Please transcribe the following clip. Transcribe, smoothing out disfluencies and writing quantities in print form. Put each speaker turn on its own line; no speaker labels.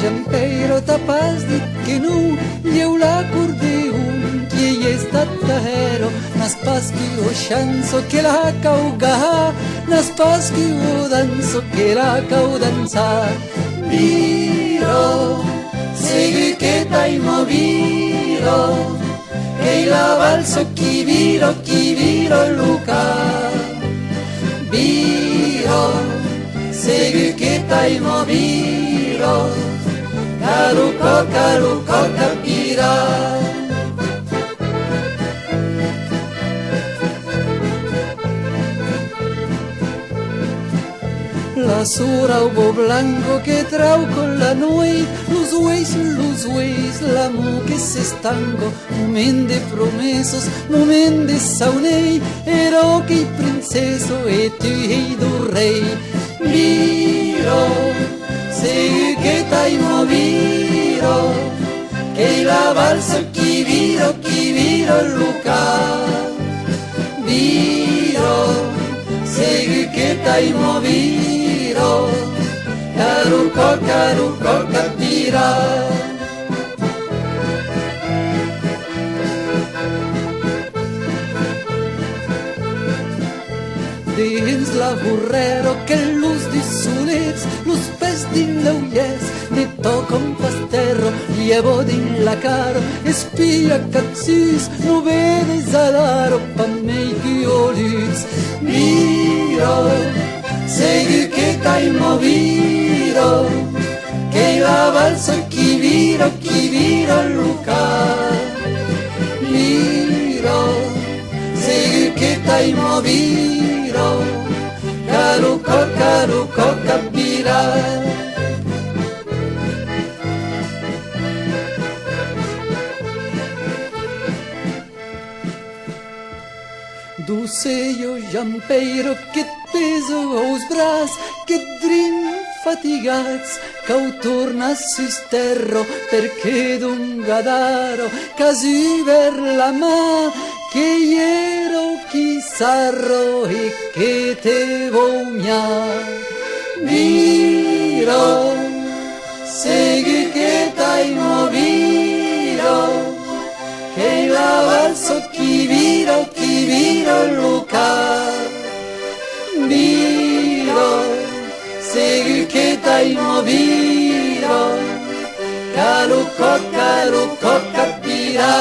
jampeiro tapaz dit que nu eu la curdeun que è stata hero nas paschi o chanzo che la cauga nas paschi o danzo che la caudanza viro segui che t'hai moviro e la valso chi viro Luca viro segui che t'hai moviro caruco capirà. La sura uvo blanco que trau con la nuez, los hueis, la mu que se estango, moment de promesos, moment de saunei, ero que princeso e tu hei do rei. Viro, segui che t'hai moviro, che la valsa chi viro Luca. Viro, segui che t'hai moviro, caruco capirà. Dins la burrero que luz di sulets, luz pes din l'auies, de to com pasterro, llevo din la caro, espia cazzus, no vedes alaro, pa mei chiolits. Viro, segui che t'hai moviro, che la valsa chi viro Luca. Viro, segui che t'hai moviro, caruco capirà. Tu sei o jampeiro que peso aos bras, que drin fatigats, cau torna su sterro, perché d'un gadaro, casi ver la ma, che iero chi sarro e che te vogna. Viro, segui che t'hai moviro, che la valso chi viro Luca. Viro, segui che t'hai moviro, caruco capirà.